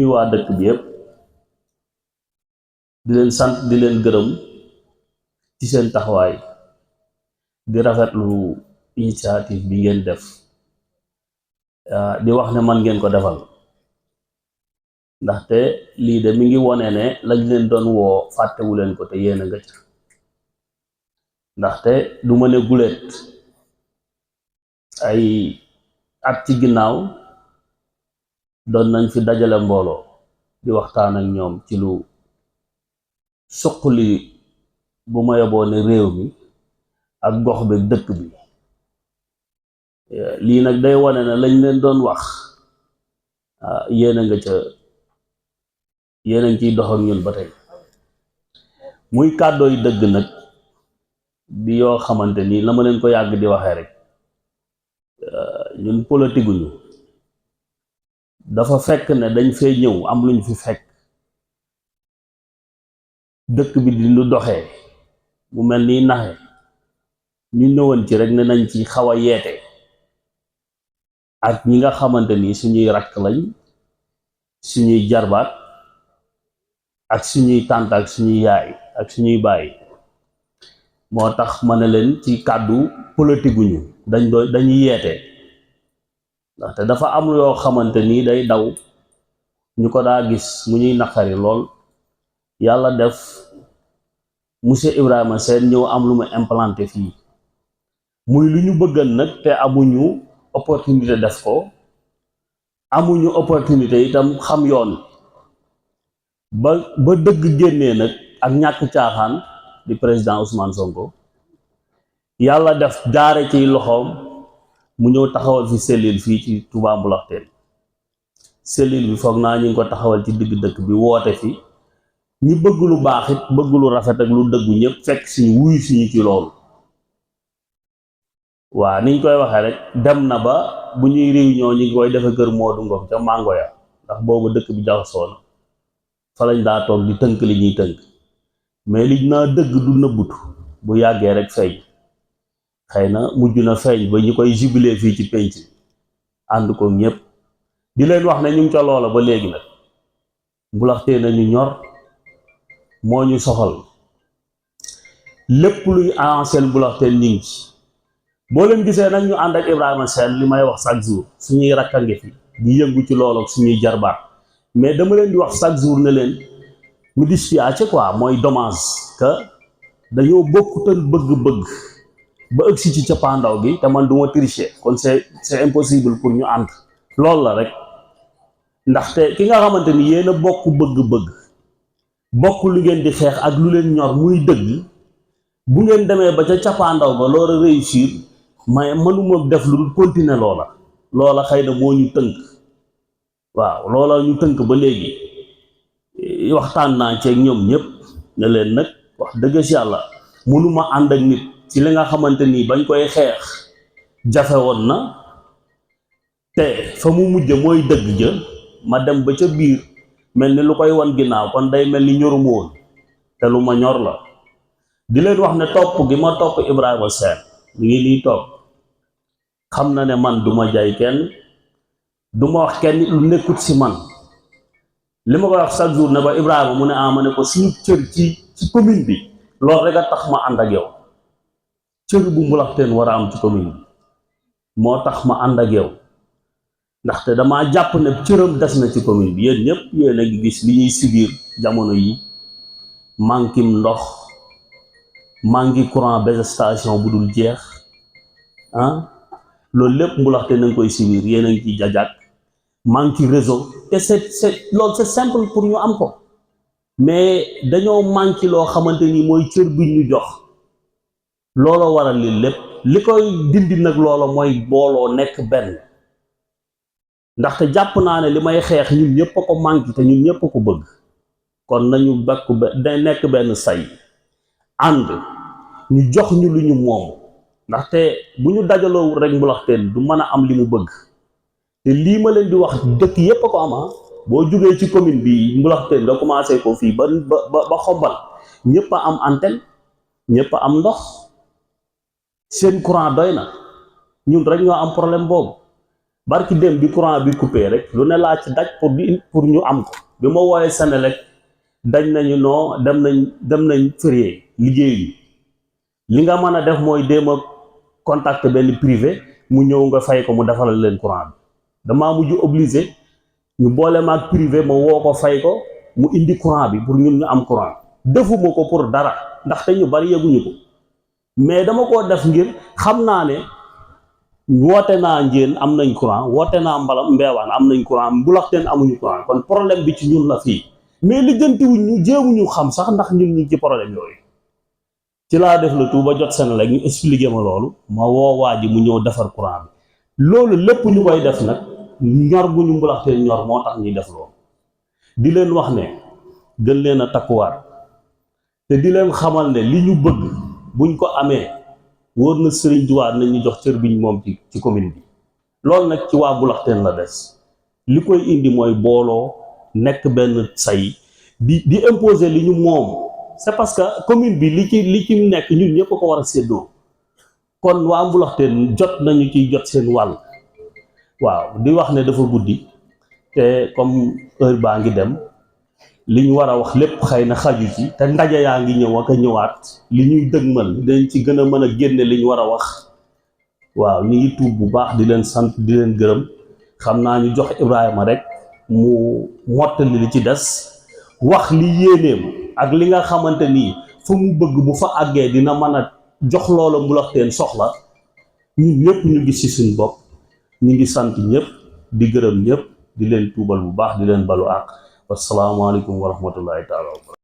nuyu waa dëkk bi yëpp di leen sant di leen gërëm ci seen taxawaay di rafetlu initiative bi ngeen def di wax ne man ngeen ko defal ndaxte lii de mi ngi wone ne lañ leen doon woo fàttewu leen ko te yéen a nga ca ndaxte du ma ne guléet ay at ci ginnaaw doon nañ fi dajale mbooloo di waxtaan ak ñoom ci lu suqali bu ma yoboo ne réew mi ak gox bi dëkk bi lii nag day wone ne lañ leen doon wax yéen a nga ca yéen a ngi ciy dox ak ñun ba tey muy kàddooy dëgg nag di yoo xamante ni la ma leen ko yàgg di waxee rek ñun politique ñu dafa fekk ne dañ fee ñëw am luñ fi fekk dëkk bi di lu doxee mu mel ni naxe ñu ñëwoon ci rek ne nañ ci xaw a yeete ak ñi nga xamante ni suñuy rakk lañ suñuy jarbaat ak suñuy tànt ak suñuy yaay ak suñuy baay moo tax ma ne leen ci kàddu politique ñu dañuy yeete ndaxte dafa am yoo xamante ni day daw ñu ko daa gis mu ñuy naqari lool yàlla def monsieur Ibrahima Sène ñëw am lu mu implanté fii muy lu ñu bëggal nag te amuñu opportunité def ko amuñu opportunité itam xam yoon ba dëgg génnee nag ak ñàkk caaxaan di président Ousmane Sonko yàlla def jaare ci loxoom mu ñëw taxawal fi cellule fii ci Touba Mboulakhténe cellule bi foog naa ñu ngi ko taxawal ci digg dëkk bi woote fi ñi bëgg lu baax it bëgg lu rafet ak lu dëggu ñëpp fekk suñu wuyu suñu ci loolu waa niñ koy waxee rek dem na ba bu ñuy réunion ñi ngi koy defe kër Modou Ngom ca Mango ya ndax boobu dëkk bi jaxasoo na fa lañ daa toog di tënk li ñuy tënk mais liñ naa dëgg du nëbbutu bu yàggee rek feeñ xëy na mujj na feeñ ba ñu koy jubilé fii ci penc ànd ko ñëpp di leen wax ne ñu ngi ca loola ba léegi nag Mboulakhténe nañu ñor moo ñu soxal lépp luy avancé Mboulakhténe ñu ngi ci boo leen gisee nag ñu ànd ak Ibrahima Sène li may wax chaque jour suñuy rakkange fi di yëngu ci loolu ak suñuy jarbaat mais dama leen di wax chaque jour ne leen mu dispiace quoi mooy dommage que dañoo bokkutal bëgg-bëgg ba ëgsi ci cappaandaw gi te man duma tricher kon c'est impossible pour ñu ànd loolu la rek ndaxte ki nga xamante ni yéen a bokk bëgg-bëgg bokk lu ngeen di xeex ak lu leen ñor muy dëgg bu ngeen demee ba ca cappaandaw ba loola réussir mais mënuma def lu dul continuer loola xëy na moo ñu tënk waaw loola ñu tënk ba léegi waxtaan naa ci ak ñoom ñëpp ne leen nag wax dëgg si yàlla mënuma ànd ak nit ci li nga xamante ni bañ koy xeex jafe woon na te fa mu mujj mooy dëgg ja ma dem ba ca biir mel ni lu koy wan ginnaaw kon day mel ni ñoruma woon te lu ma ñor la di leen wax ne topp gi ma topp Ibrahima Sène mi ngi nii topp xam na ne man duma jaay kenn duma wax kenn lu nekkut si man li ma koy wax chaque jour ne ba Ibrahima mu ne ma ne ko suñu cër ci commune bi loolu rek a tax ma ànd ak yow cër bu Mboulakhténe war a am ci commune bi moo tax ma ànd ak yow ndaxte damaa jàpp ne cëram des na ci commune bi yéen ñëpp yéen a ngi gis li ñuy subir jamono yi mankim ndox mangi courant base station bu dul jeex loolu lépp Mboulakhténe na nga koy subir yéen a ngi ciy jajaat manque réseau te loolu c'est simple pour ñu am ko mais dañoo manqué loo xamante ni mooy cër bi ñu jox looloo waral li lépp li koy dindi nag loola mooy booloo nekk benn ndaxte jàpp naa ne li may xeex ñun ñëpp a ko manqué te ñun ñëpp a ko bëgg kon nañu bakku nekk benn say ànd ñu jox ñu lu ñu moom ndaxte bu ñu dajaloo rek Mboulakhténe du mën a am li mu bëgg te lii ma leen di wax dëkk yépp a ko am boo jógee ci commune bi Mboulakhténe nga commencé ko fii ba Xombal ñëpp a am antenne ñëpp a am ndox seen courant doy na ñun rek ñoo am problème boobu barki dem bi courant bi coupé rek lu ne laa ci daj pour ñu am ko bi ma wooyee Senelec dañ nañu non dem nañ férié liggéey li nga mën a def mooy déem a contacter benn privé mu ñëw nga fay ko mu defalal leen courant bi damaa mujj obligé ñu boole ma ak privé ma woo ko fay ko mu indi courant bi pour ñun ñu am courant defuma ko pour dara ndaxte ñu bari yëguñu ko mais dama koo def ngir xam naa ne woote naa njéen am nañ courant woote naa mbeewaan am nañ courant mbulaxteen amuñu courant kon problème bi ci ñun la fii mais lijjantiwuñ ñu jéemuñu xam sax ndax ñun ñu ci problème yooyu ci laa def la tout ba jot Senelec ñu expliqué ma loolu ma woo waa ji mu ñëw defar courant bi loolu lépp ñu koy def nag ñor bu ñu mbulaxteen ñor moo tax ñuy def loolu di leen wax ne gën leen a takkuwaat te di leen xamal ne li ñu bëgg buñ ko amee wóor na Sëriñ Tuubaa nañu jox cër biñ moom ci commune bi loolu nag ci waa mbulaxteen la des li koy indi mooy booloo nekk benn say di imposer li ñu moom c'est parce que commune bi li ci nekk ñun ñëpp ko war a séddoo kon waa mbulaxteen jot nañu ciy jot seen wàll waaw di wax ne dafa guddi te comme heure baa ngi dem li ñu war a wax lépp xëy na xaju ci te ndaje yaa ngi ñëw ak a ñëwaat li ñuy dëgmal dañ ci gën a mën a génne li ñu war a wax waaw ñu ngi tuub bu baax di leen sant di leen gërëm xam naa ñu jox Ibrahima rek mu mottali li ci des wax li yéeneem ak li nga xamante ni fa mu bëgg bu fa àggee dina mën a jox loola mbulaxteen soxla ñun ñëpp ñu gis ci suñ bopp ñu ngi sant ñëpp di gërëm ñëpp di leen tuubal bu baax di leen balu àq wasalaamaaleykum wa rahmatullahi taala